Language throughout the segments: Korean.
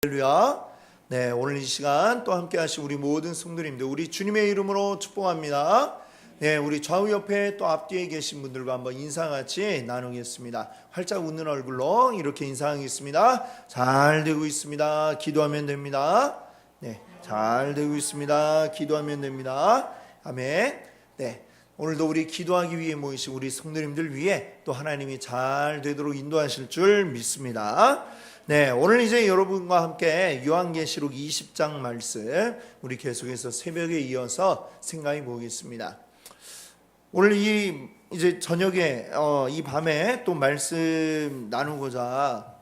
할렐루야. 네, 오늘 이 시간 또 함께 하신 우리 모든 성도님들 우리 주님의 이름으로 축복합니다. 네, 우리 좌우 옆에 또 앞뒤에 계신 분들과 한번 인사 같이 나누겠습니다. 활짝 웃는 얼굴로 이렇게 인사하겠습니다. 잘 되고 있습니다. 기도하면 됩니다. 네, 잘 되고 있습니다. 기도하면 됩니다. 아멘. 네, 오늘도 우리 기도하기 위해 모이신 우리 성도님들 위해 또 하나님이 잘 되도록 인도하실 줄 믿습니다. 네, 오늘 이제 여러분과 함께 요한계시록 20장 말씀 우리 계속해서 새벽에 이어서 생각해 보겠습니다. 오늘 이제 저녁에 이 밤에 또 말씀 나누고자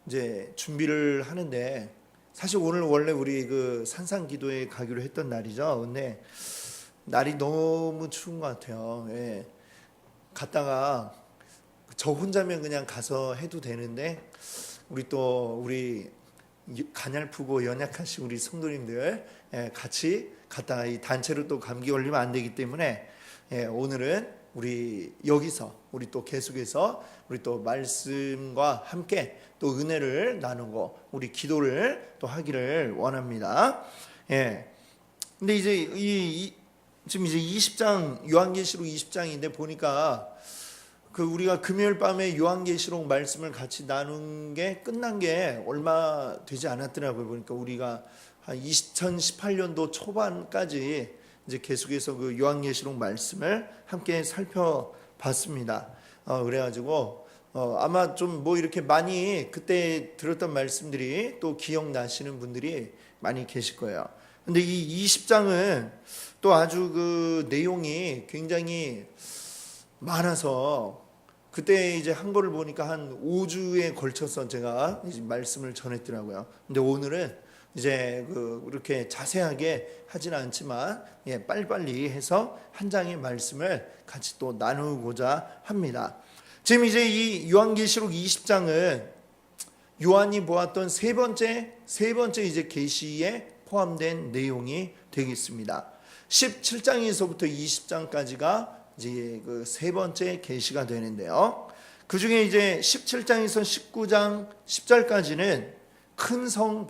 이제 준비를 하는데, 사실 오늘 원래 우리 그 산상 기도에 가기로 했던 날이죠. 근데 날이 너무 추운 것 같아요. 예. 갔다가 저 혼자면 그냥 가서 해도 되는데 우리 가냘프고 연약하신 우리 성도님들 같이 갔다가 이 단체로 또 감기 걸리면 안 되기 때문에 오늘은 우리 여기서 우리 또 계속해서 우리 또 말씀과 함께 또 은혜를 나누고 우리 기도를 또 하기를 원합니다. 근데 이제 지금 이제 20장 요한계시록 20장인데 보니까 우리가 금요일 밤에 요한계시록 말씀을 같이 나눈 게 끝난 게 얼마 되지 않았더라고요. 보니까 우리가 한 2018년도 초반까지 이제 계속해서 그 요한계시록 말씀을 함께 살펴봤습니다. 그래가지고 아마 좀 뭐 이렇게 많이 그때 들었던 말씀들이 또 기억나시는 분들이 많이 계실 거예요. 근데 이 20장은 또 아주 그 내용이 굉장히 많아서 그때 이제 한 거를 보니까 한 5주에 걸쳐서 제가 이제 말씀을 전했더라고요. 근데 오늘은 이제 그렇게 자세하게 하지는 않지만 빨리빨리 해서 한 장의 말씀을 같이 또 나누고자 합니다. 지금 이제 이 요한계시록 20장은 요한이 보았던 세 번째 이제 계시에 포함된 내용이 되겠습니다. 17장에서부터 20장까지가 이제 그 세 번째 계시가 되는데요. 그 중에 이제 17장에서 19장 10절까지는 큰 성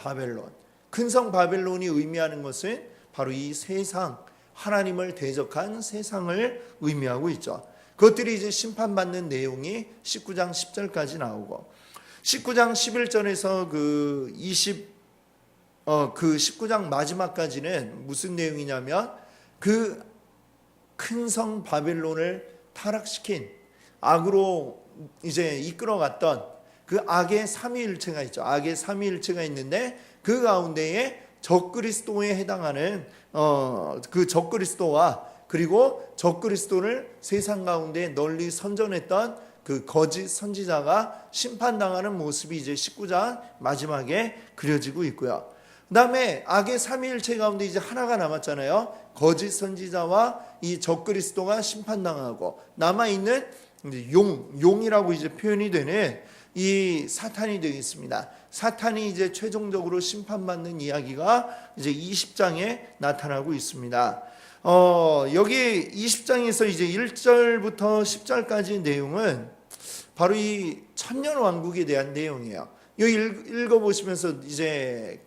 바벨론이 의미하는 것은 바로 이 세상, 하나님을 대적한 세상을 의미하고 있죠. 그것들이 이제 심판받는 내용이 19장 10절까지 나오고, 19장 11절에서 그 19장 마지막까지는 무슨 내용이냐면 그 큰 성 바벨론을 타락시킨, 악으로 이제 이끌어갔던 그 악의 삼위일체가 있죠. 악의 삼위일체가 있는데 그 가운데에 적그리스도에 해당하는 그 적그리스도와 그리고 적그리스도를 세상 가운데 널리 선전했던 그 거짓 선지자가 심판당하는 모습이 이제 19장 마지막에 그려지고 있고요. 그 다음에 악의 삼위일체 가운데 이제 하나가 남았잖아요. 거짓 선지자와 이 적그리스도가 심판당하고 남아있는 용이라고 이제 표현이 되는 이 사탄이 되겠습니다. 사탄이 이제 최종적으로 심판받는 이야기가 이제 20장에 나타나고 있습니다. 여기 20장에서 이제 1절부터 10절까지 내용은 바로 이 천년 왕국에 대한 내용이에요. 여기 읽어보시면서 이제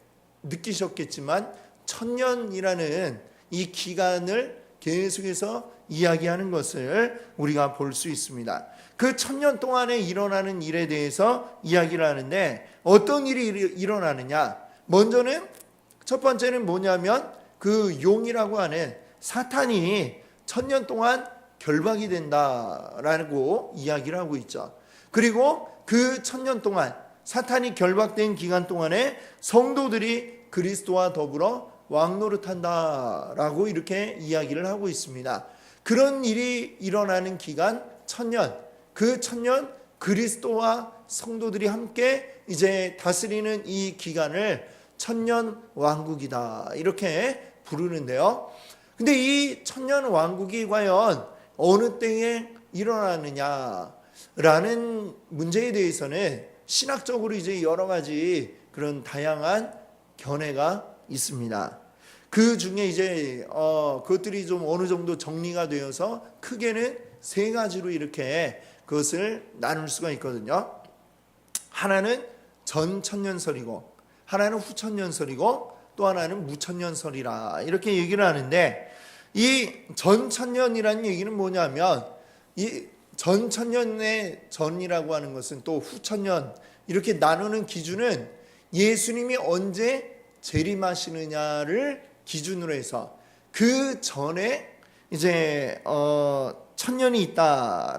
느끼셨겠지만 천년이라는 이 기간을 계속해서 이야기하는 것을 우리가 볼 수 있습니다. 그 천년 동안에 일어나는 일에 대해서 이야기를 하는데 어떤 일이 일어나느냐? 먼저는 첫 번째는 뭐냐면 그 용이라고 하는 사탄이 천년 동안 결박이 된다라고 이야기를 하고 있죠. 그리고 그 천년 동안 사탄이 결박된 기간 동안에 성도들이 그리스도와 더불어 왕노릇한다라고 이렇게 이야기를 하고 있습니다. 그런 일이 일어나는 기간 천년, 그 천년 그리스도와 성도들이 함께 이제 다스리는 이 기간을 천년 왕국이다 이렇게 부르는데요. 근데 이 천년 왕국이 과연 어느 때에 일어나느냐라는 문제에 대해서는 신학적으로 이제 여러 가지 그런 다양한 견해가 있습니다. 그 중에 이제 그것들이 좀 어느 정도 정리가 되어서 크게는 세 가지로 이렇게 그것을 나눌 수가 있거든요. 하나는 전천년설이고 하나는 후천년설이고 또 하나는 무천년설이라 이렇게 얘기를 하는데, 이 전천년이라는 얘기는 뭐냐면 이 전천년의 전이라고 하는 것은 또 후천년 이렇게 나누는 기준은 예수님이 언제 재림하시느냐를 기준으로 해서 그 전에 이제 천년이 있다.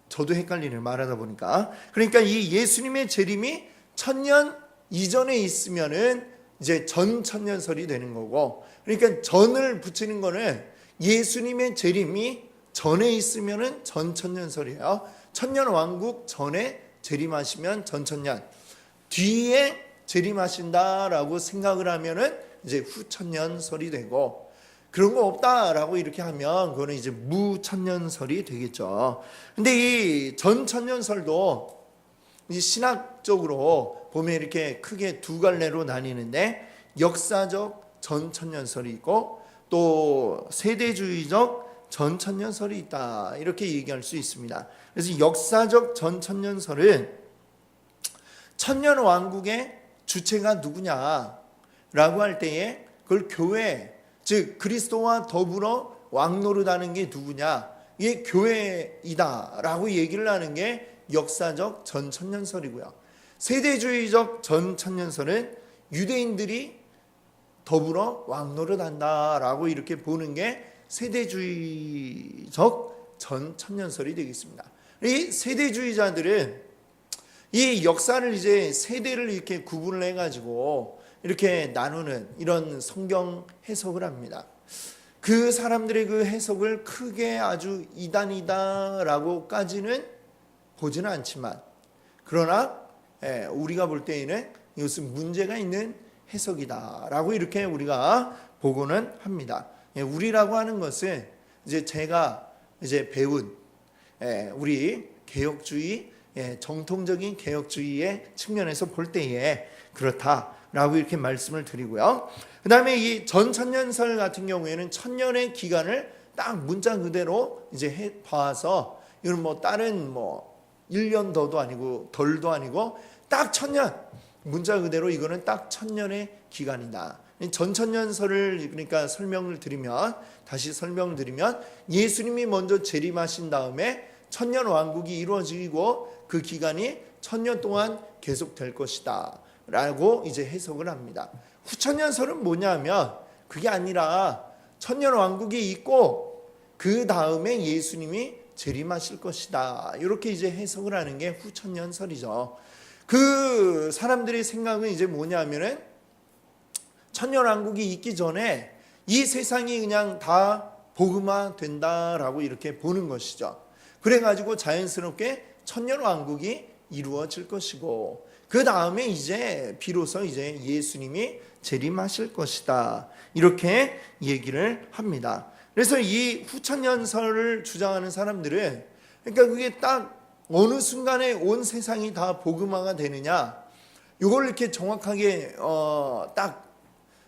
저도 헷갈리네요, 말하다 보니까. 그러니까 이 예수님의 재림이 천년 이전에 있으면은 이제 전천년설이 되는 거고, 그러니까 전을 붙이는 거는 예수님의 재림이 전에 있으면은 전천년설이에요. 천년 왕국 전에 재림하시면 전천년, 뒤에 재림하신다라고 생각을 하면은 이제 후천년설이 되고, 그런 거 없다라고 이렇게 하면 그거는 이제 무천년설이 되겠죠. 근데 이 전천년설도 이 신학적으로 보면 이렇게 크게 두 갈래로 나뉘는데, 역사적 전천년설이 있고 또 세대주의적 전천년설이 있다, 이렇게 얘기할 수 있습니다. 그래서 역사적 전천년설은 천년 왕국의 주체가 누구냐라고 할 때에 그걸 교회, 즉 그리스도와 더불어 왕노릇하는 게 누구냐, 이게 교회이다라고 얘기를 하는 게 역사적 전천년설이고요. 세대주의적 전천년설은 유대인들이 더불어 왕노릇한다라고 이렇게 보는 게 세대주의적 전천년설이 되겠습니다. 이 세대주의자들은 이 역사를 이제 세대를 이렇게 구분을 해가지고 이렇게 나누는 이런 성경 해석을 합니다. 그 사람들의 그 해석을 크게 아주 이단이다라고까지는 보지는 않지만, 그러나 우리가 볼 때에는 이것은 문제가 있는 해석이다라고 이렇게 우리가 보고는 합니다. 우리라고 하는 것은 이제 제가 이제 배운 우리 개혁주의, 정통적인 개혁주의의 측면에서 볼 때에 그렇다라고 이렇게 말씀을 드리고요. 그 다음에 이 전천년설 같은 경우에는 천년의 기간을 딱 문자 그대로 이제 봐서, 이건 뭐 다른 뭐 1년 더도 아니고 덜도 아니고 딱 천년, 문자 그대로 이거는 딱 천년의 기간이다. 전천년설을 그러니까 다시 설명을 드리면 예수님이 먼저 재림하신 다음에 천년 왕국이 이루어지고 그 기간이 천년 동안 계속될 것이다 라고 이제 해석을 합니다. 후천년설은 뭐냐면 그게 아니라 천년 왕국이 있고 그 다음에 예수님이 재림하실 것이다, 이렇게 이제 해석을 하는 게 후천년설이죠. 그 사람들의 생각은 이제 뭐냐면은 천년 왕국이 있기 전에 이 세상이 그냥 다 복음화 된다라고 이렇게 보는 것이죠. 그래가지고 자연스럽게 천년 왕국이 이루어질 것이고, 그 다음에 이제 비로소 이제 예수님이 재림하실 것이다, 이렇게 얘기를 합니다. 그래서 이 후천년설을 주장하는 사람들은, 그러니까 그게 딱 어느 순간에 온 세상이 다 복음화가 되느냐, 이걸 이렇게 정확하게 딱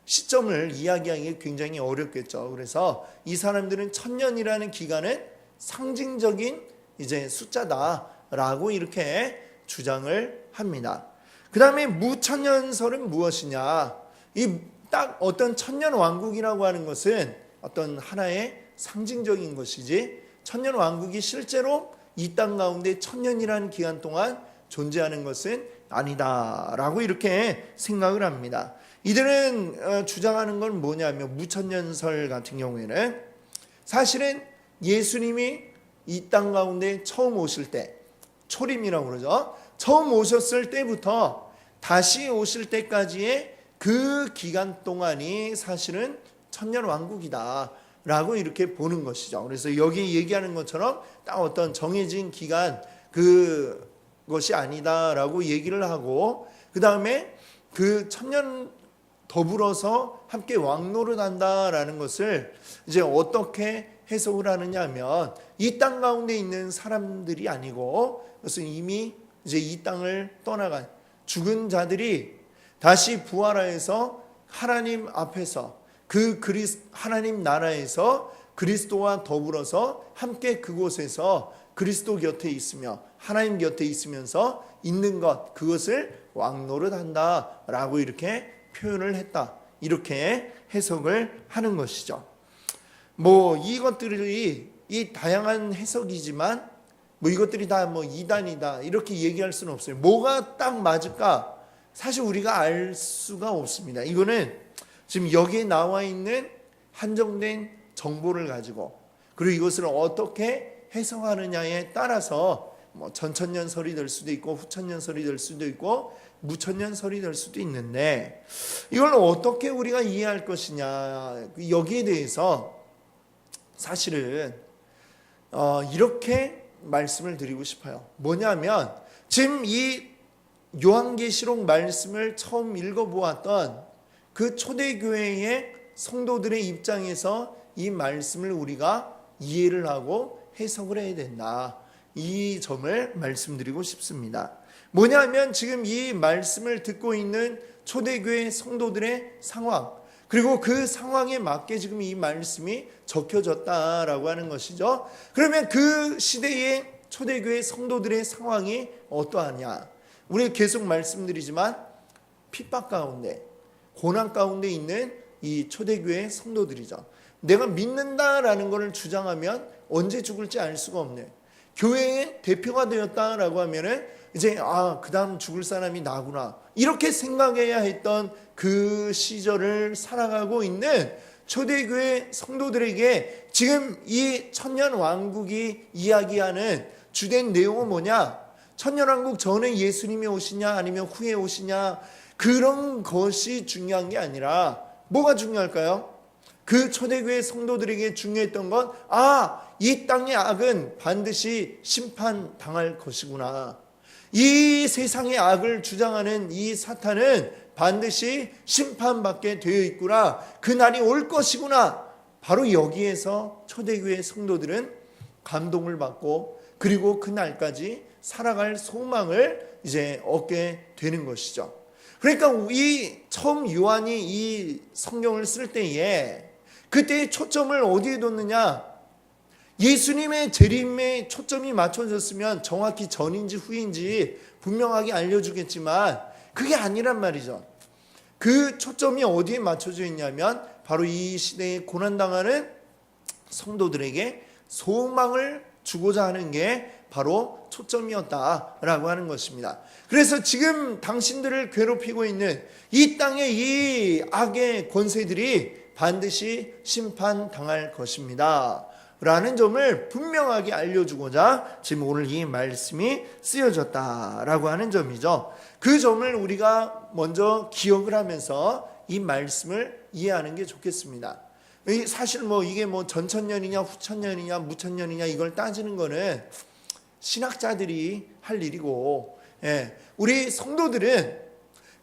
시점을 이야기하기 굉장히 어렵겠죠. 그래서 이 사람들은 천년이라는 기간은 상징적인 이제 숫자다라고 이렇게 주장을 합니다. 그 다음에 무천년설은 무엇이냐? 이 딱 어떤 천년 왕국이라고 하는 것은 어떤 하나의 상징적인 것이지, 천년 왕국이 실제로 이 땅 가운데 천년이라는 기간 동안 존재하는 것은 아니다라고 이렇게 생각을 합니다. 이들은 주장하는 건 뭐냐면, 무천년설 같은 경우에는 사실은 예수님이 이 땅 가운데 처음 오실 때, 초림이라고 그러죠. 처음 오셨을 때부터 다시 오실 때까지의 그 기간 동안이 사실은 천년 왕국이다 라고 이렇게 보는 것이죠. 그래서 여기 얘기하는 것처럼 딱 어떤 정해진 기간, 그것이 아니다라고 얘기를 하고, 그 다음에 그 천년 더불어서 함께 왕노릇한다라는 것을 이제 어떻게 해석을 하느냐 하면, 이 땅 가운데 있는 사람들이 아니고 그것은 이미 이제 이 땅을 떠나간 죽은 자들이 다시 부활하여서 하나님 앞에서 하나님 나라에서 그리스도와 더불어서 함께 그곳에서 그리스도 곁에 있으며 하나님 곁에 있으면서 있는 것, 그것을 왕노릇한다라고 이렇게 표현을 했다. 이렇게 해석을 하는 것이죠. 뭐 이것들이 이 다양한 해석이지만 뭐 이것들이 다 뭐 이단이다 이렇게 얘기할 수는 없어요. 뭐가 딱 맞을까? 사실 우리가 알 수가 없습니다. 이거는 지금 여기에 나와 있는 한정된 정보를 가지고 그리고 이것을 어떻게 해석하느냐에 따라서 뭐 전천년설이 될 수도 있고 후천년설이 될 수도 있고 무천년설이 될 수도 있는데 이걸 어떻게 우리가 이해할 것이냐 여기에 대해서 사실은 이렇게 말씀을 드리고 싶어요. 뭐냐면 지금 이 요한계시록 말씀을 처음 읽어보았던 그 초대교회의 성도들의 입장에서 이 말씀을 우리가 이해를 하고 해석을 해야 된다. 이 점을 말씀드리고 싶습니다. 뭐냐면 지금 이 말씀을 듣고 있는 초대교회 성도들의 상황 그리고 그 상황에 맞게 지금 이 말씀이 적혀졌다라고 하는 것이죠. 그러면 그 시대의 초대교회 성도들의 상황이 어떠하냐? 우리 계속 말씀드리지만 핍박 가운데 고난 가운데 있는 이 초대교회 성도들이죠. 내가 믿는다라는 것을 주장하면 언제 죽을지 알 수가 없네. 교회의 대표가 되었다라고 하면은 이제 그 다음 죽을 사람이 나구나 이렇게 생각해야 했던 그 시절을 살아가고 있는 초대교회 성도들에게 지금 이 천년왕국이 이야기하는 주된 내용은 뭐냐? 천년왕국 전에 예수님이 오시냐 아니면 후에 오시냐 그런 것이 중요한 게 아니라 뭐가 중요할까요? 그 초대교회 성도들에게 중요했던 건 이 땅의 악은 반드시 심판당할 것이구나. 이 세상의 악을 주장하는 이 사탄은 반드시 심판받게 되어 있구나. 그날이 올 것이구나. 바로 여기에서 초대교회 성도들은 감동을 받고 그리고 그날까지 살아갈 소망을 이제 얻게 되는 것이죠. 그러니까 이 처음 요한이 이 성경을 쓸 때에 그때의 초점을 어디에 뒀느냐? 예수님의 재림에 초점이 맞춰졌으면 정확히 전인지 후인지 분명하게 알려주겠지만 그게 아니란 말이죠. 그 초점이 어디에 맞춰져 있냐면 바로 이 시대에 고난당하는 성도들에게 소망을 주고자 하는 게 바로 초점이었다라고 하는 것입니다. 그래서 지금 당신들을 괴롭히고 있는 이 땅의 이 악의 권세들이 반드시 심판당할 것입니다 라는 점을 분명하게 알려주고자 지금 오늘 이 말씀이 쓰여졌다라고 하는 점이죠. 그 점을 우리가 먼저 기억을 하면서 이 말씀을 이해하는 게 좋겠습니다. 사실 뭐 이게 뭐 전천년이냐 후천년이냐 무천년이냐 이걸 따지는 거는 신학자들이 할 일이고, 우리 성도들은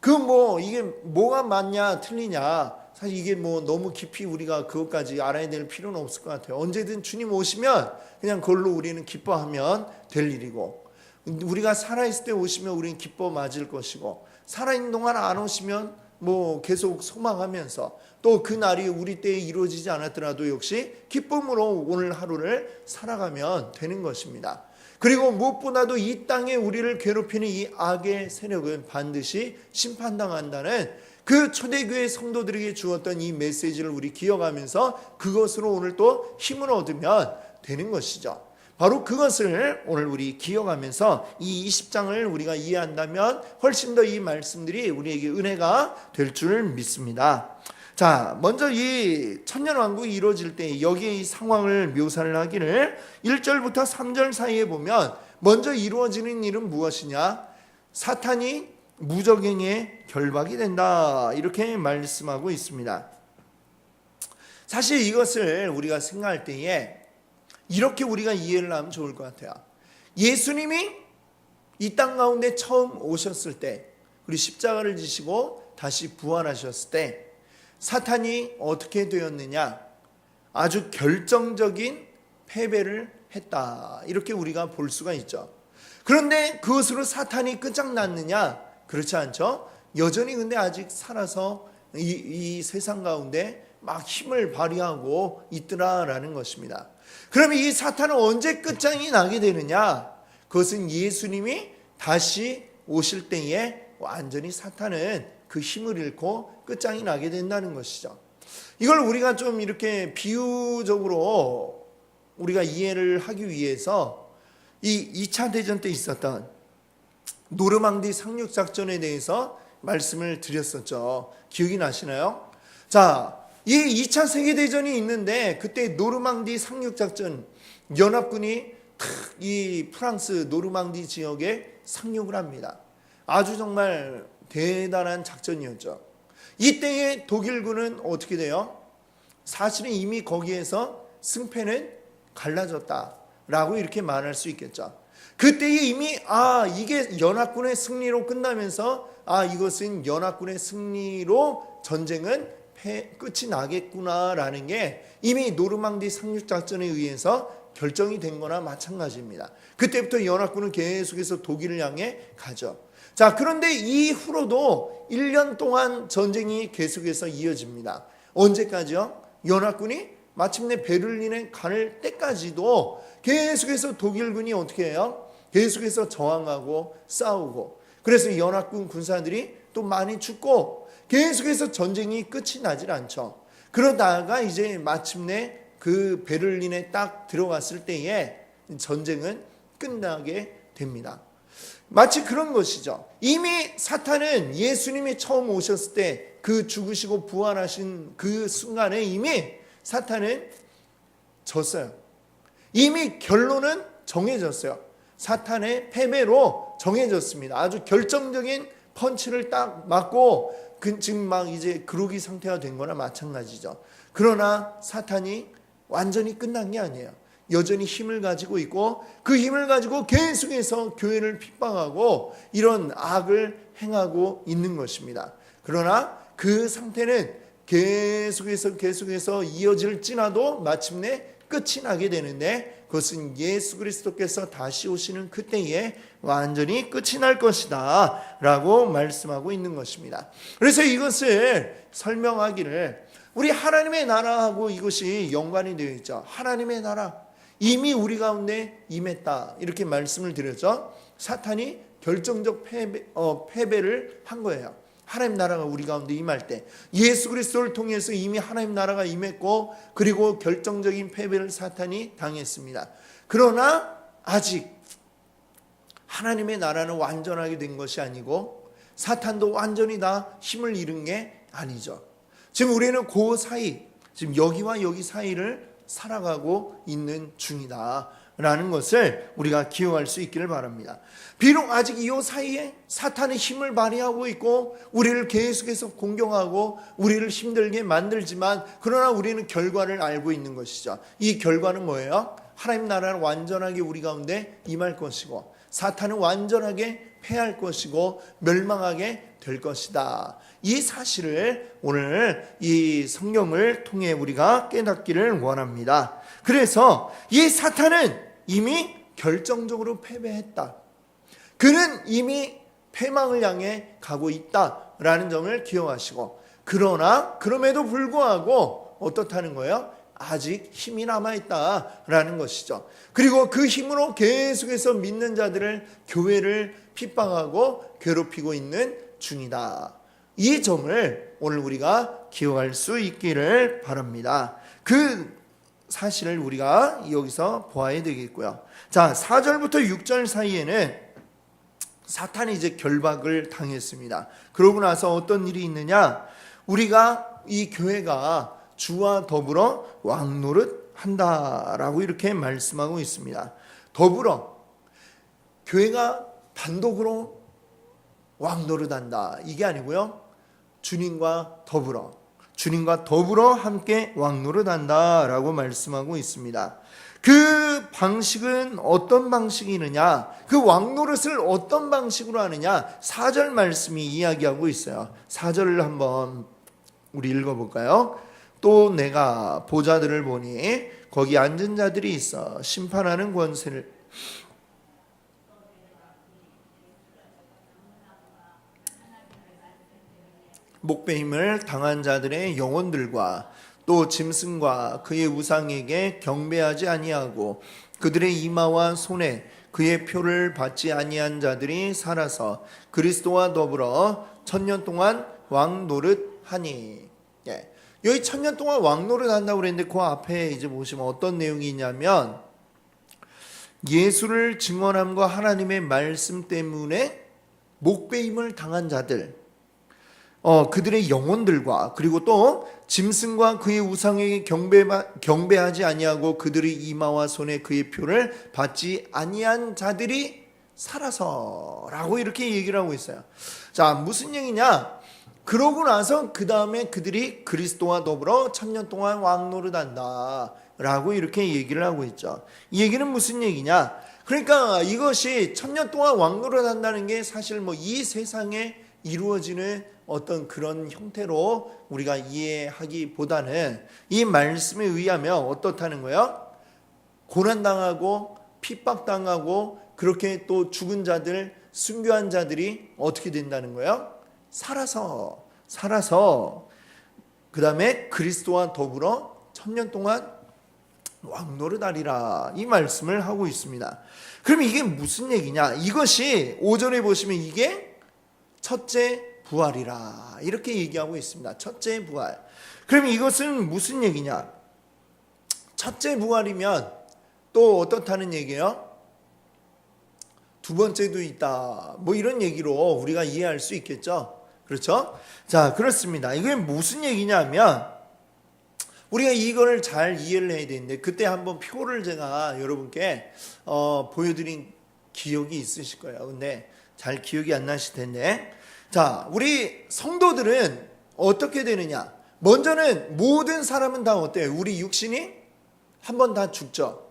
그 뭐 이게 뭐가 맞냐 틀리냐 사실 이게 뭐 너무 깊이 우리가 그것까지 알아야 될 필요는 없을 것 같아요. 언제든 주님 오시면 그냥 그걸로 우리는 기뻐하면 될 일이고, 우리가 살아있을 때 오시면 우리는 기뻐 맞을 것이고, 살아있는 동안 안 오시면 뭐 계속 소망하면서 또 그 날이 우리 때에 이루어지지 않았더라도 역시 기쁨으로 오늘 하루를 살아가면 되는 것입니다. 그리고 무엇보다도 이 땅에 우리를 괴롭히는 이 악의 세력은 반드시 심판당한다는 그 초대교회 성도들에게 주었던 이 메시지를 우리 기억하면서 그것으로 오늘 또 힘을 얻으면 되는 것이죠. 바로 그것을 오늘 우리 기억하면서 이 20장을 우리가 이해한다면 훨씬 더 이 말씀들이 우리에게 은혜가 될 줄 믿습니다. 자, 먼저 이 천년왕국이 이루어질 때 여기에 이 상황을 묘사를 하기를 1절부터 3절 사이에 보면 먼저 이루어지는 일은 무엇이냐? 사탄이 무적행에 결박이 된다 이렇게 말씀하고 있습니다. 사실 이것을 우리가 생각할 때에 이렇게 우리가 이해를 하면 좋을 것 같아요. 예수님이 이 땅 가운데 처음 오셨을 때 그리고 십자가를 지시고 다시 부활하셨을 때 사탄이 어떻게 되었느냐? 아주 결정적인 패배를 했다 이렇게 우리가 볼 수가 있죠. 그런데 그것으로 사탄이 끝장났느냐? 그렇지 않죠. 여전히 근데 아직 살아서 이 세상 가운데 막 힘을 발휘하고 있더라라는 것입니다. 그러면 이 사탄은 언제 끝장이 나게 되느냐? 그것은 예수님이 다시 오실 때에 완전히 사탄은 그 힘을 잃고 끝장이 나게 된다는 것이죠. 이걸 우리가 좀 이렇게 비유적으로 우리가 이해를 하기 위해서 이 2차 대전 때 있었던 노르망디 상륙작전에 대해서 말씀을 드렸었죠. 기억이 나시나요? 자, 이 2차 세계대전이 있는데 그때 노르망디 상륙작전, 연합군이 이 프랑스 노르망디 지역에 상륙을 합니다. 아주 정말 대단한 작전이었죠. 이때의 독일군은 어떻게 돼요? 사실은 이미 거기에서 승패는 갈라졌다라고 이렇게 말할 수 있겠죠. 그때에 이미 이게 연합군의 승리로 끝나면서 이것은 연합군의 승리로 전쟁은 끝이 나겠구나라는 게 이미 노르망디 상륙작전에 의해서 결정이 된 거나 마찬가지입니다. 그때부터 연합군은 계속해서 독일을 향해 가죠. 자, 그런데 이후로도 1년 동안 전쟁이 계속해서 이어집니다. 언제까지요? 연합군이 마침내 베를린에 갈 때까지도 계속해서 독일군이 어떻게 해요? 계속해서 저항하고 싸우고, 그래서 연합군 군사들이 또 많이 죽고 계속해서 전쟁이 끝이 나질 않죠. 그러다가 이제 마침내 그 베를린에 딱 들어갔을 때에 전쟁은 끝나게 됩니다. 마치 그런 것이죠. 이미 사탄은 예수님이 처음 오셨을 때 그 죽으시고 부활하신 그 순간에 이미 사탄은 졌어요. 이미 결론은 정해졌어요. 사탄의 패배로 정해졌습니다. 아주 결정적인 펀치를 딱 맞고 지금 막 이제 그러기 상태가 된 거나 마찬가지죠. 그러나 사탄이 완전히 끝난 게 아니에요. 여전히 힘을 가지고 있고 그 힘을 가지고 계속해서 교회를 핍박하고 이런 악을 행하고 있는 것입니다. 그러나 그 상태는 계속해서 이어질지라도 마침내 끝이 나게 되는데 그것은 예수 그리스도께서 다시 오시는 그때에 완전히 끝이 날 것이다 라고 말씀하고 있는 것입니다. 그래서 이것을 설명하기를 우리 하나님의 나라하고 이것이 연관이 되어 있죠. 하나님의 나라 이미 우리 가운데 임했다 이렇게 말씀을 드렸죠. 사탄이 결정적 패배를 한 거예요. 하나님 나라가 우리 가운데 임할 때 예수 그리스도를 통해서 이미 하나님 나라가 임했고 그리고 결정적인 패배를 사탄이 당했습니다. 그러나 아직 하나님의 나라는 완전하게 된 것이 아니고 사탄도 완전히 다 힘을 잃은 게 아니죠. 지금 우리는 그 사이, 지금 여기와 여기 사이를 살아가고 있는 중이다 라는 것을 우리가 기억할 수 있기를 바랍니다. 비록 아직 이 사이에 사탄의 힘을 발휘하고 있고 우리를 계속해서 공격하고 우리를 힘들게 만들지만 그러나 우리는 결과를 알고 있는 것이죠. 이 결과는 뭐예요? 하나님 나라는 완전하게 우리 가운데 임할 것이고 사탄은 완전하게 패할 것이고 멸망하게 될 것이다. 이 사실을 오늘 이 성경을 통해 우리가 깨닫기를 원합니다. 그래서 이 사탄은 이미 결정적으로 패배했다. 그는 이미 패망을 향해 가고 있다라는 점을 기억하시고 그러나 그럼에도 불구하고 어떻다는 거예요? 아직 힘이 남아있다라는 것이죠. 그리고 그 힘으로 계속해서 믿는 자들을 교회를 핍박하고 괴롭히고 있는 중이다. 이 점을 오늘 우리가 기억할 수 있기를 바랍니다. 그 사실을 우리가 여기서 보아야 되겠고요. 자, 4절부터 6절 사이에는 사탄이 이제 결박을 당했습니다. 그러고 나서 어떤 일이 있느냐? 우리가 이 교회가 주와 더불어 왕노릇 한다라고 이렇게 말씀하고 있습니다. 더불어 교회가 단독으로 왕노릇 한다 이게 아니고요. 주님과 더불어 함께 왕노릇 한다라고 말씀하고 있습니다. 그 방식은 어떤 방식이느냐? 그 왕노릇을 어떤 방식으로 하느냐? 4절 말씀이 이야기하고 있어요. 4절을 한번 우리 읽어볼까요? 또 내가 보좌들을 보니 거기 앉은 자들이 있어 심판하는 권세를 목배임을 당한 자들의 영혼들과 또 짐승과 그의 우상에게 경배하지 아니하고 그들의 이마와 손에 그의 표를 받지 아니한 자들이 살아서 그리스도와 더불어 1000년 동안 왕 노릇하니. 예. 여기 1000년 동안 왕 노릇한다고 그랬는데 그 앞에 이제 보시면 어떤 내용이 있냐면 예수를 증언함과 하나님의 말씀 때문에 목배임을 당한 자들, 그들의 영혼들과 그리고 또 짐승과 그의 우상에게 경배하지 아니하고 그들의 이마와 손에 그의 표를 받지 아니한 자들이 살아서라고 이렇게 얘기를 하고 있어요. 자, 무슨 얘기냐? 그러고 나서 그 다음에 그들이 그리스도와 더불어 1000년 동안 왕노릇한다 라고 이렇게 얘기를 하고 있죠. 이 얘기는 무슨 얘기냐? 그러니까 이것이 1000년 동안 왕노릇한다는 게 사실 뭐 이 세상에 이루어지는 어떤 그런 형태로 우리가 이해하기보다는 이 말씀에 의하면 어떻다는 거예요? 고난당하고 핍박당하고 그렇게 또 죽은 자들, 순교한 자들이 어떻게 된다는 거예요? 살아서 그 다음에 그리스도와 더불어 1000년 동안 왕노릇하리라 이 말씀을 하고 있습니다. 그럼 이게 무슨 얘기냐? 이것이 5절에 보시면 이게 첫째 부활이라 이렇게 얘기하고 있습니다. 첫째 부활. 그럼 이것은 무슨 얘기냐? 첫째 부활이면 또 어떻다는 얘기예요? 두 번째도 있다. 뭐 이런 얘기로 우리가 이해할 수 있겠죠? 그렇죠? 자, 그렇습니다. 이게 무슨 얘기냐면 우리가 이거를 잘 이해를 해야 되는데 그때 한번 표를 제가 여러분께 보여드린 기억이 있으실 거예요. 근데 잘 기억이 안 나실 텐데, 자, 우리 성도들은 어떻게 되느냐? 먼저는 모든 사람은 다 어때요? 우리 육신이 한 번 다 죽죠.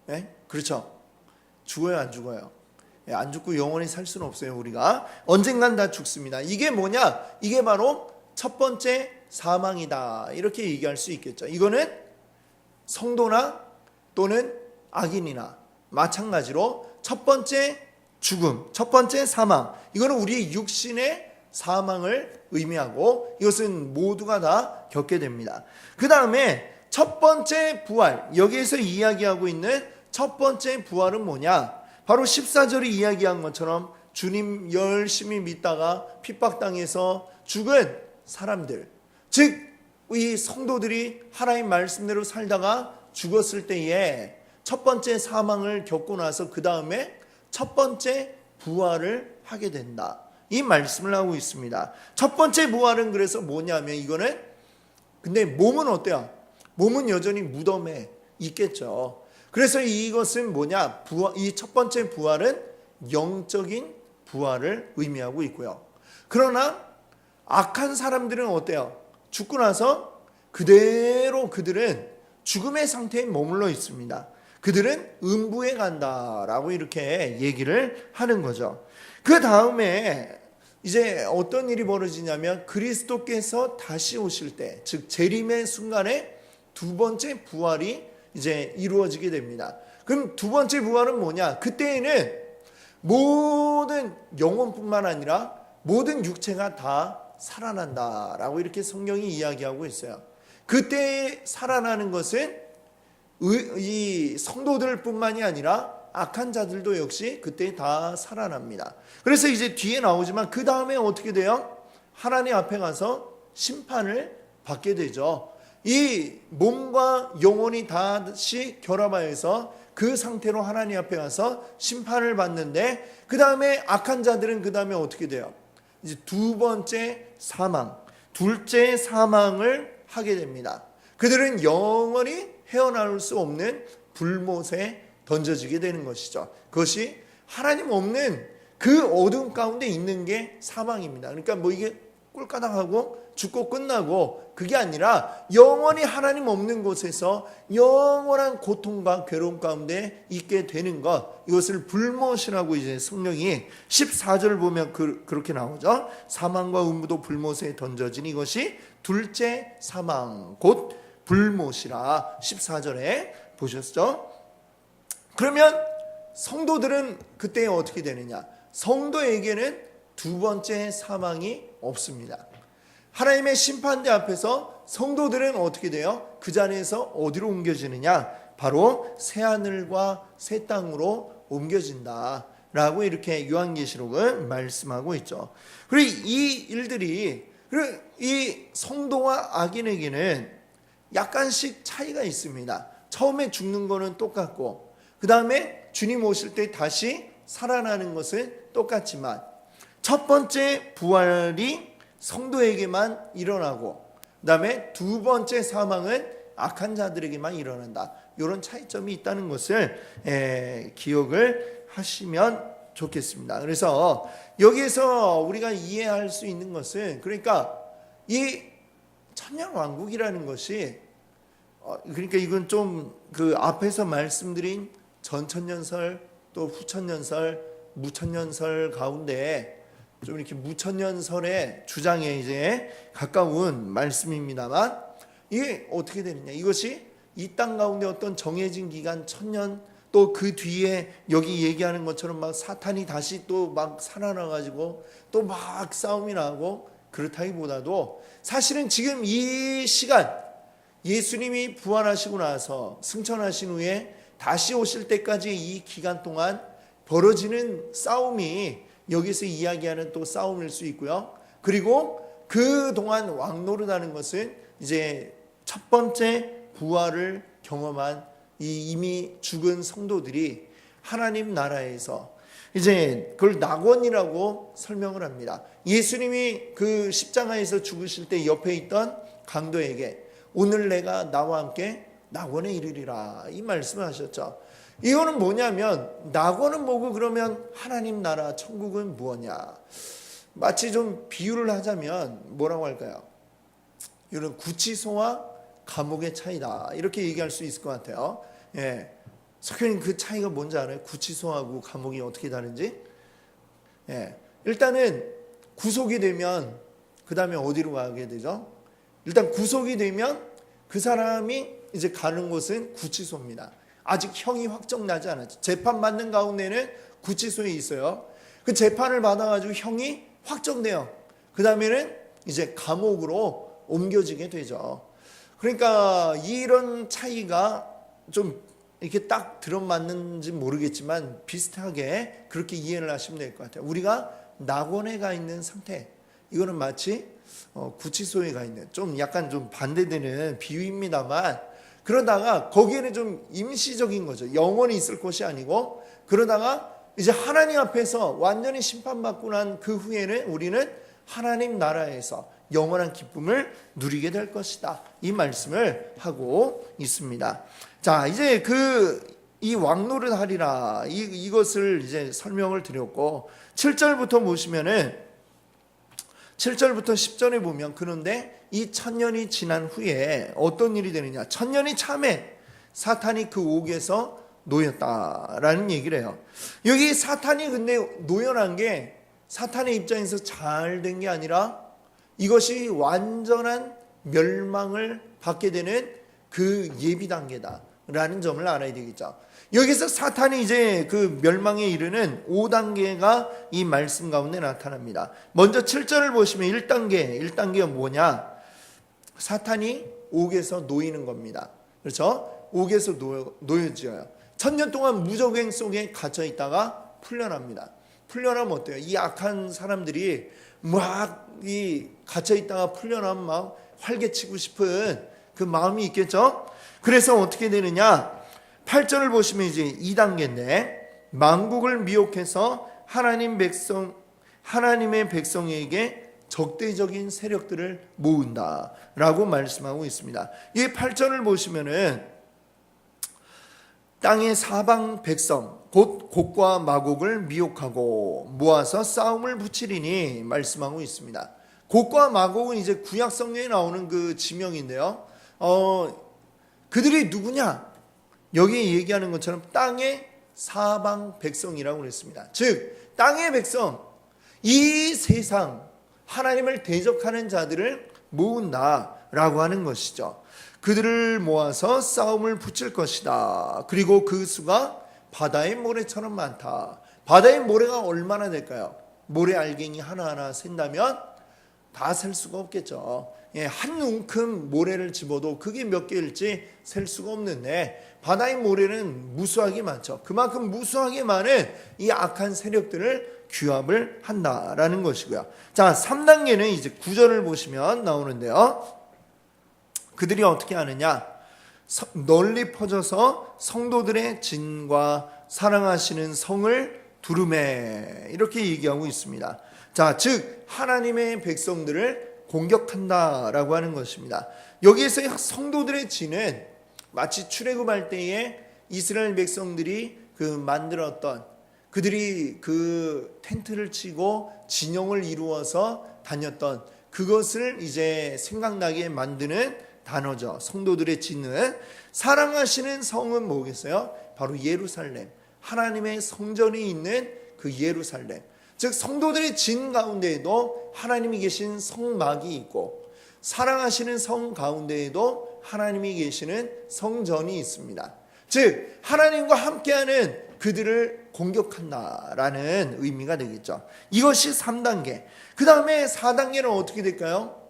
네? 그렇죠? 죽어요, 안 죽어요? 안 죽고 영원히 살 수는 없어요. 우리가 언젠간 다 죽습니다. 이게 뭐냐? 이게 바로 첫 번째 사망이다 이렇게 얘기할 수 있겠죠. 이거는 성도나 또는 악인이나 마찬가지로 첫 번째 죽음, 첫 번째 사망, 이거는 우리 육신의 사망을 의미하고 이것은 모두가 다 겪게 됩니다. 그 다음에 첫 번째 부활, 여기에서 이야기하고 있는 첫 번째 부활은 뭐냐? 바로 14절에 이야기한 것처럼 주님 열심히 믿다가 핍박당해서 죽은 사람들, 즉 이 성도들이 하나님 말씀대로 살다가 죽었을 때에 첫 번째 사망을 겪고 나서 그 다음에 첫 번째 부활을 하게 된다 이 말씀을 하고 있습니다. 첫 번째 부활은 그래서 뭐냐면 이거는 근데 몸은 어때요? 몸은 여전히 무덤에 있겠죠. 그래서 이것은 뭐냐? 이 첫 번째 부활은 영적인 부활을 의미하고 있고요. 그러나 악한 사람들은 어때요? 죽고 나서 그대로 그들은 죽음의 상태에 머물러 있습니다. 그들은 음부에 간다라고 이렇게 얘기를 하는 거죠. 그 다음에 이제 어떤 일이 벌어지냐면 그리스도께서 다시 오실 때, 즉 재림의 순간에 두 번째 부활이 이제 이루어지게 됩니다. 그럼 두 번째 부활은 뭐냐? 그때에는 모든 영혼뿐만 아니라 모든 육체가 다 살아난다라고 이렇게 성경이 이야기하고 있어요. 그때 살아나는 것은 이 성도들뿐만이 아니라 악한 자들도 역시 그때 다 살아납니다. 그래서 이제 뒤에 나오지만 그 다음에 어떻게 돼요? 하나님 앞에 가서 심판을 받게 되죠. 이 몸과 영혼이 다시 결합하여서 그 상태로 하나님 앞에 가서 심판을 받는데 그 다음에 악한 자들은 그 다음에 어떻게 돼요? 이제 두 번째 사망, 둘째 사망을 하게 됩니다. 그들은 영원히 헤어나올 수 없는 불못에 던져지게 되는 것이죠. 그것이 하나님 없는 그 어둠 가운데 있는 게 사망입니다. 그러니까 뭐 이게 꼴까닥하고 죽고 끝나고 그게 아니라 영원히 하나님 없는 곳에서 영원한 고통과 괴로움 가운데 있게 되는 것, 이것을 불못이라고 이제 성령이 14절을 보면 그렇게 나오죠. 사망과 음부도 불못에 던져진 이것이 둘째 사망 곧 불못이라 14절에 보셨죠? 그러면 성도들은 그때 어떻게 되느냐? 성도에게는 두 번째 사망이 없습니다. 하나님의 심판대 앞에서 성도들은 어떻게 돼요? 그 자리에서 어디로 옮겨지느냐? 바로 새하늘과 새 땅으로 옮겨진다 라고 이렇게 요한계시록은 말씀하고 있죠. 그리고 이 일들이, 그리고 이 성도와 악인에게는 약간씩 차이가 있습니다. 처음에 죽는 거는 똑같고, 그 다음에 주님 오실 때 다시 살아나는 것은 똑같지만, 첫 번째 부활이 성도에게만 일어나고, 그 다음에 두 번째 사망은 악한 자들에게만 일어난다. 이런 차이점이 있다는 것을 기억을 하시면 좋겠습니다. 그래서 여기에서 우리가 이해할 수 있는 것은, 그러니까 이 천년왕국이라는 것이, 그러니까 이건 좀 그 앞에서 말씀드린 전천년설 또 후천년설, 무천년설 가운데 좀 이렇게 무천년설의 주장에 이제 가까운 말씀입니다만, 이게 어떻게 되느냐? 이것이 이 땅 가운데 어떤 정해진 기간 1000년, 또 그 뒤에 여기 얘기하는 것처럼 막 사탄이 다시 또 막 살아나가지고 또 막 싸움이 나고, 그렇다기보다도 사실은 지금 이 시간, 예수님이 부활하시고 나서 승천하신 후에 다시 오실 때까지 이 기간 동안 벌어지는 싸움이 여기서 이야기하는 또 싸움일 수 있고요. 그리고 그 동안 왕노릇하는 것은 이제 첫 번째 부활을 경험한 이 이미 죽은 성도들이 하나님 나라에서 이제 그걸 낙원이라고 설명을 합니다. 예수님이 그 십자가에서 죽으실 때 옆에 있던 강도에게 오늘 내가 나와 함께 낙원에 이르리라 이 말씀을 하셨죠. 이거는 뭐냐면, 낙원은 뭐고 그러면 하나님 나라 천국은 무엇냐, 마치 좀 비유를 하자면 뭐라고 할까요? 이런 구치소와 감옥의 차이다 이렇게 얘기할 수 있을 것 같아요. 예, 석현님 그 차이가 뭔지 알아요? 구치소하고 감옥이 어떻게 다른지? 예, 일단은 구속이 되면 그 다음에 어디로 가게 되죠? 일단 구속이 되면 그 사람이 이제 가는 곳은 구치소입니다. 아직 형이 확정나지 않았죠. 재판받는 가운데는 구치소에 있어요. 그 재판을 받아가지고 형이 확정돼요. 그 다음에는 이제 감옥으로 옮겨지게 되죠. 그러니까 이런 차이가 좀 이렇게 딱 들어맞는지 모르겠지만 비슷하게 그렇게 이해를 하시면 될 것 같아요. 우리가 낙원에 가 있는 상태, 이거는 마치 구치소에 가 있는, 좀 약간 좀 반대되는 비유입니다만, 그러다가 거기에는 좀 임시적인 거죠. 영원히 있을 것이 아니고, 그러다가 이제 하나님 앞에서 완전히 심판받고 난 그 후에는 우리는 하나님 나라에서 영원한 기쁨을 누리게 될 것이다 이 말씀을 하고 있습니다. 자, 이제 이 왕노릇 하리라 이것을 이제 설명을 드렸고, 7절부터 보시면은 7절부터 10절에 보면, 그런데 이 1000년이 지난 후에 어떤 일이 되느냐, 1000년이 참에 사탄이 그 옥에서 놓였다라는 얘기를 해요. 여기 사탄이 근데 놓여난 게 사탄의 입장에서 잘 된 게 아니라 이것이 완전한 멸망을 받게 되는 그 예비 단계다라는 점을 알아야 되겠죠. 여기서 사탄이 이제 그 멸망에 이르는 5단계가 이 말씀 가운데 나타납니다. 먼저 7절을 보시면 1단계가 뭐냐? 사탄이 옥에서 놓이는 겁니다. 그렇죠? 옥에서 놓여져요. 1000년 동안 무적행 속에 갇혀 있다가 풀려납니다. 풀려나면 어때요? 이 악한 사람들이 막 이 갇혀 있다가 풀려나면 막 활개치고 싶은 그 마음이 있겠죠? 그래서 어떻게 되느냐? 8절을 보시면 이제 2단계인데, 만국을 미혹해서 하나님의 백성에게 적대적인 세력들을 모은다라고 말씀하고 있습니다. 이 8절을 보시면은 땅의 사방 백성 곧 곡과 마곡을 미혹하고 모아서 싸움을 붙이리니 말씀하고 있습니다. 곡과 마곡은 이제 구약 성경에 나오는 그 지명인데요. 그들이 누구냐? 여기 얘기하는 것처럼 땅의 사방 백성이라고 그랬습니다. 즉 땅의 백성, 이 세상 하나님을 대적하는 자들을 모은다라고 하는 것이죠. 그들을 모아서 싸움을 붙일 것이다. 그리고 그 수가 바다의 모래처럼 많다. 바다의 모래가 얼마나 될까요? 모래 알갱이 하나하나 센다면 다 셀 수가 없겠죠. 한 움큼 모래를 집어도 그게 몇 개일지 셀 수가 없는데 바다의 모래는 무수하게 많죠. 그만큼 무수하게 많은 이 악한 세력들을 규합을 한다라는 것이고요. 자, 3단계는 이제 9절을 보시면 나오는데요. 그들이 어떻게 하느냐? 널리 퍼져서 성도들의 진과 사랑하시는 성을 두루매, 이렇게 얘기하고 있습니다. 자, 즉 하나님의 백성들을 공격한다라고 하는 것입니다. 여기에서 성도들의 진은 마치 출애굽할 때에 이스라엘 백성들이 만들었던, 그들이 그 텐트를 치고 진영을 이루어서 다녔던 그것을 이제 생각나게 만드는 단어죠. 성도들의 진은. 사랑하시는 성은 뭐겠어요? 바로 예루살렘, 하나님의 성전이 있는 그 예루살렘. 즉 성도들의 진 가운데에도 하나님이 계신 성막이 있고, 사랑하시는 성 가운데에도 하나님이 계시는 성전이 있습니다. 즉 하나님과 함께하는 그들을 공격한다라는 의미가 되겠죠. 이것이 3단계. 그 다음에 4단계는 어떻게 될까요?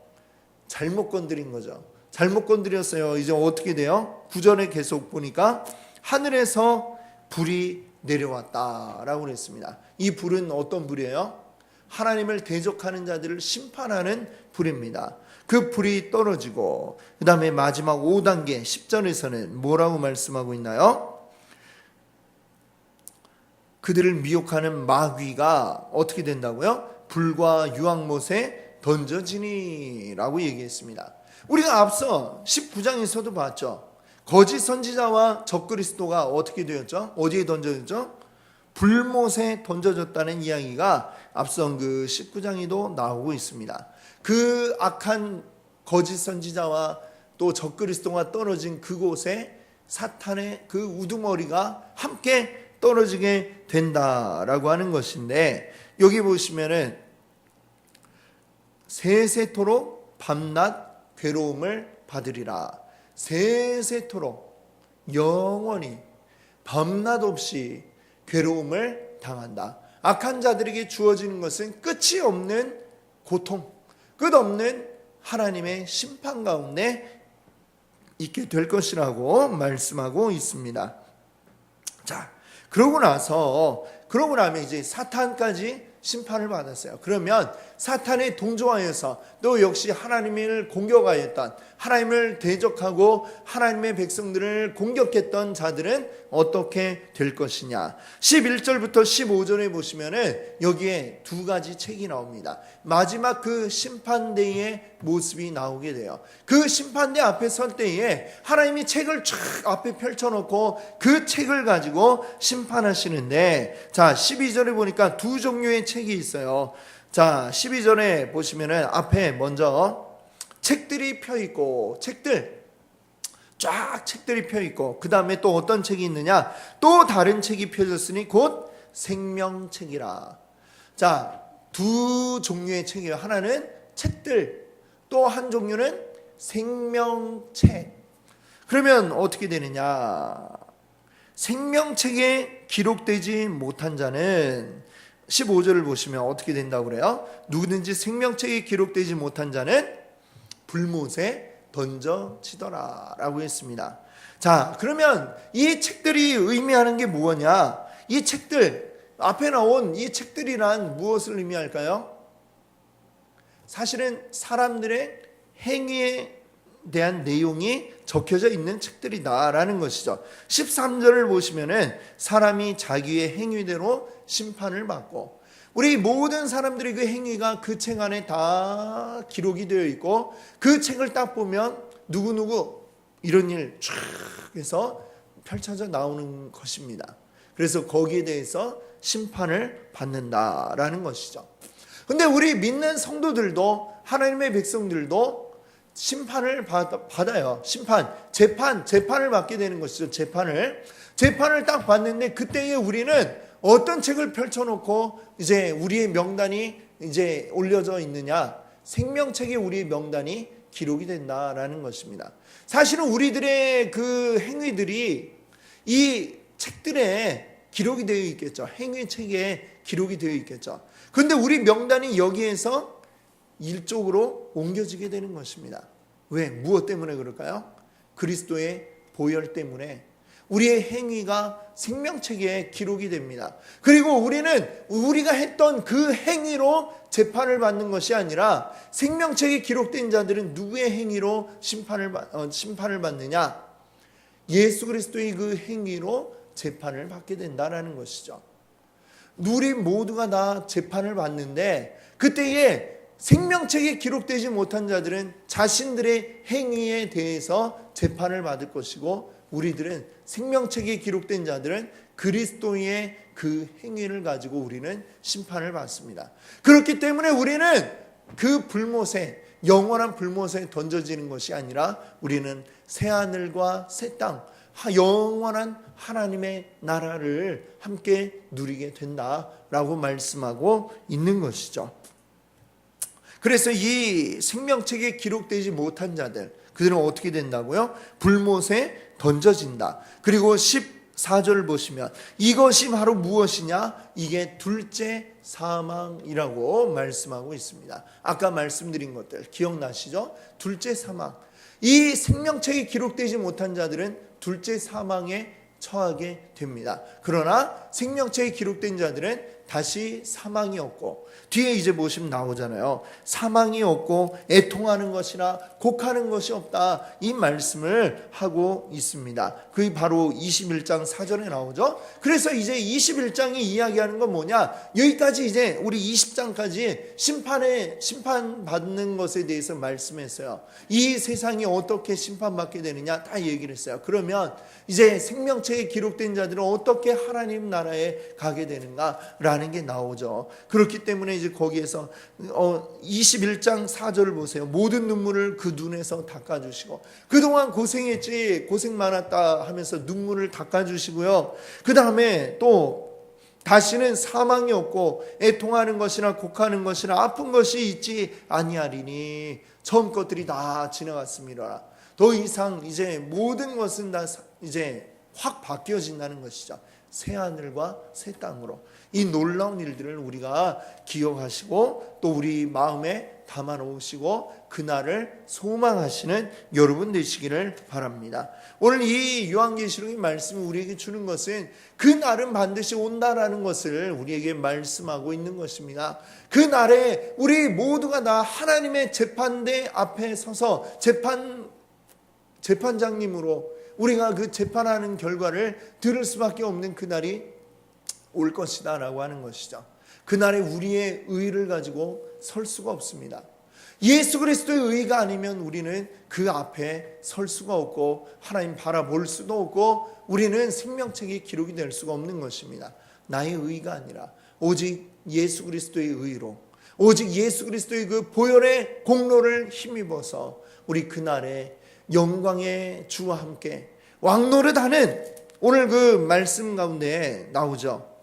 잘못 건드린 거죠. 잘못 건드렸어요. 이제 어떻게 돼요? 9절에 계속 보니까 하늘에서 불이 내려왔다라고 그랬습니다. 이 불은 어떤 불이에요? 하나님을 대적하는 자들을 심판하는 불입니다. 그 불이 떨어지고, 그 다음에 마지막 5단계 10절에서는 뭐라고 말씀하고 있나요? 그들을 미혹하는 마귀가 어떻게 된다고요? 불과 유황못에 던져지니라고 얘기했습니다. 우리가 앞서 19장에서도 봤죠. 거짓 선지자와 적그리스도가 어떻게 되었죠? 어디에 던져졌죠? 불못에 던져졌다는 이야기가 앞선 그 19장에도 나오고 있습니다. 그 악한 거짓 선지자와 또 적그리스도가 떨어진 그곳에 사탄의 그 우두머리가 함께 떨어지게 된다라고 하는 것인데, 여기 보시면은 세세토록 밤낮 괴로움을 받으리라. 세세토록 영원히 밤낮 없이 괴로움을 당한다. 악한 자들에게 주어지는 것은 끝이 없는 고통, 끝없는 하나님의 심판 가운데 있게 될 것이라고 말씀하고 있습니다. 자, 그러고 나면 이제 사탄까지 심판을 받았어요. 그러면 사탄에 동조하여서 또 역시 하나님을 공격하였던, 하나님을 대적하고 하나님의 백성들을 공격했던 자들은 어떻게 될 것이냐. 11절부터 15절에 보시면은 여기에 두 가지 책이 나옵니다. 마지막 그 심판대의 모습이 나오게 돼요. 그 심판대 앞에 설 때에 하나님이 책을 쫙 앞에 펼쳐놓고 그 책을 가지고 심판하시는데, 자 12절에 보니까 두 종류의 책이 있어요. 자 12절에 보시면은 앞에 먼저 책들이 펴 있고, 책들이 펴 있고, 그 다음에 또 어떤 책이 있느냐? 또 다른 책이 펴졌으니 곧 생명책이라. 자, 두 종류의 책이에요. 하나는 책들, 또 한 종류는 생명책. 그러면 어떻게 되느냐? 생명책에 기록되지 못한 자는, 15절을 보시면 어떻게 된다고 그래요? 누구든지 생명책에 기록되지 못한 자는 불못에 던져지더라 라고 했습니다. 자, 그러면 이 책들이 의미하는 게 뭐냐? 이 책들, 앞에 나온 이 책들이란 무엇을 의미할까요? 사실은 사람들의 행위에 대한 내용이 적혀져 있는 책들이다라는 것이죠. 13절을 보시면은 사람이 자기의 행위대로 심판을 받고, 우리 모든 사람들의 그 행위가 그 책 안에 다 기록이 되어 있고, 그 책을 딱 보면 누구누구 이런 일 쫙 해서 펼쳐져 나오는 것입니다. 그래서 거기에 대해서 심판을 받는다라는 것이죠. 근데 우리 믿는 성도들도, 하나님의 백성들도 심판을 받아요. 재판을 받게 되는 것이죠. 재판을 딱 받는데, 그때에 우리는 어떤 책을 펼쳐놓고 이제 우리의 명단이 이제 올려져 있느냐? 생명책에 우리의 명단이 기록이 된다라는 것입니다. 사실은 우리들의 그 행위들이 이 책들에 기록이 되어 있겠죠. 행위책에 기록이 되어 있겠죠. 그런데 우리 명단이 여기에서 일 쪽으로 옮겨지게 되는 것입니다. 왜? 무엇 때문에 그럴까요? 그리스도의 보혈 때문에 우리의 행위가 생명책에 기록이 됩니다. 그리고 우리는 우리가 했던 그 행위로 재판을 받는 것이 아니라 생명책에 기록된 자들은 누구의 행위로 심판을 받느냐? 예수 그리스도의 그 행위로 재판을 받게 된다라는 것이죠. 우리 모두가 다 재판을 받는데 그때에 생명책에 기록되지 못한 자들은 자신들의 행위에 대해서 재판을 받을 것이고, 우리들은 생명책에 기록된 자들은 그리스도의 그 행위를 가지고 우리는 심판을 받습니다. 그렇기 때문에 우리는 그 불못에, 영원한 불못에 던져지는 것이 아니라 우리는 새하늘과 새 땅, 영원한 하나님의 나라를 함께 누리게 된다라고 말씀하고 있는 것이죠. 그래서 이 생명책에 기록되지 못한 자들, 그들은 어떻게 된다고요? 불못에 던져진다. 그리고 14절 보시면 이것이 바로 무엇이냐? 이게 둘째 사망이라고 말씀하고 있습니다. 아까 말씀드린 것들 기억나시죠? 둘째 사망. 이 생명책에 기록되지 못한 자들은 둘째 사망에 처하게 됩니다. 그러나 생명책에 기록된 자들은 다시 사망이 없고, 뒤에 이제 보시면 나오잖아요. 사망이 없고 애통하는 것이나 곡하는 것이 없다, 이 말씀을 하고 있습니다. 그게 바로 21장 4절에 나오죠. 그래서 이제 21장이 이야기하는 건 뭐냐? 여기까지 이제 우리 20장까지 심판받는 것에 대해서 말씀했어요. 이 세상이 어떻게 심판받게 되느냐 다 얘기를 했어요. 그러면 이제 생명책에 기록된 자들은 어떻게 하나님 나라에 가게 되는가라는 게 나오죠. 그렇기 때문에 이제 거기에서 21장 4절을 보세요. 모든 눈물을 그 눈에서 닦아주시고, 그동안 고생했지, 고생 많았다 하면서 눈물을 닦아주시고요. 그 다음에 또 다시는 사망이 없고 애통하는 것이나 곡하는 것이나 아픈 것이 있지 아니하리니 처음 것들이 다 지나갔습니다. 더 이상 이제 모든 것은 다 이제 확 바뀌어진다는 것이죠. 새 하늘과 새 땅으로. 이 놀라운 일들을 우리가 기억하시고 또 우리 마음에 담아놓으시고 그날을 소망하시는 여러분 되시기를 바랍니다. 오늘 이 요한계시록의 말씀이 우리에게 주는 것은 그 날은 반드시 온다라는 것을 우리에게 말씀하고 있는 것입니다. 그 날에 우리 모두가 다 하나님의 재판대 앞에 서서 재판장님으로 우리가 그 재판하는 결과를 들을 수밖에 없는 그날이 올 것이다 라고 하는 것이죠. 그날에 우리의 의를 가지고 설 수가 없습니다. 예수 그리스도의 의가 아니면 우리는 그 앞에 설 수가 없고 하나님 바라볼 수도 없고 우리는 생명책에 기록이 될 수가 없는 것입니다. 나의 의가 아니라 오직 예수 그리스도의 의로, 오직 예수 그리스도의 그 보혈의 공로를 힘입어서 우리 그날에 영광의 주와 함께 왕노릇하는, 오늘 그 말씀 가운데 나오죠.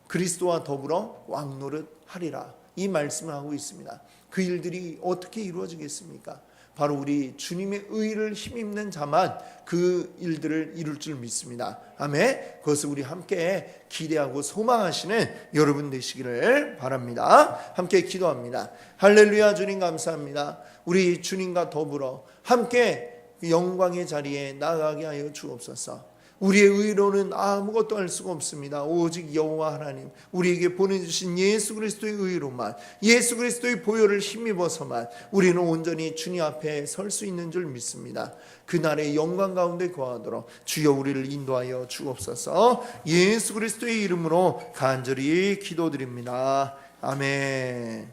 그리스도와 더불어 왕노릇하리라, 이 말씀을 하고 있습니다. 그 일들이 어떻게 이루어지겠습니까? 바로 우리 주님의 의를 힘입는 자만 그 일들을 이룰 줄 믿습니다. 아멘. 그것을 우리 함께 기대하고 소망하시는 여러분 되시기를 바랍니다. 함께 기도합니다. 할렐루야. 주님 감사합니다. 우리 주님과 더불어 함께 영광의 자리에 나아가게 하여 주옵소서. 우리의 의로는 아무것도 할 수가 없습니다. 오직 여호와 하나님, 우리에게 보내주신 예수 그리스도의 의로만, 예수 그리스도의 보혈을 힘입어서만 우리는 온전히 주님 앞에 설 수 있는 줄 믿습니다. 그날의 영광 가운데 거하도록 주여 우리를 인도하여 주옵소서. 예수 그리스도의 이름으로 간절히 기도드립니다. 아멘.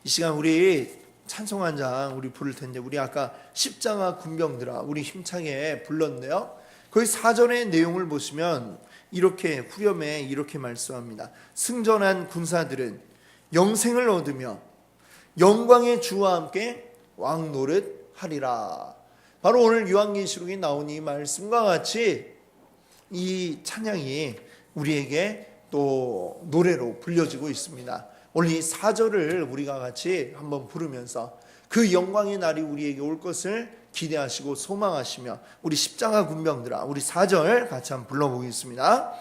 이 시간 우리 찬송 한 장 우리 부를 텐데, 우리 아까 십자가 군병들아 우리 힘차게 불렀는데요. 거기 사전의 내용을 보시면 이렇게 후렴에 이렇게 말씀합니다. 승전한 군사들은 영생을 얻으며 영광의 주와 함께 왕노릇 하리라. 바로 오늘 요한계시록에 나온 이 말씀과 같이 이 찬양이 우리에게 또 노래로 불려지고 있습니다. 오늘 이 4절을 우리가 같이 한번 부르면서 그 영광의 날이 우리에게 올 것을 기대하시고 소망하시며 우리 십자가 군병들아 우리 4절 같이 한번 불러보겠습니다.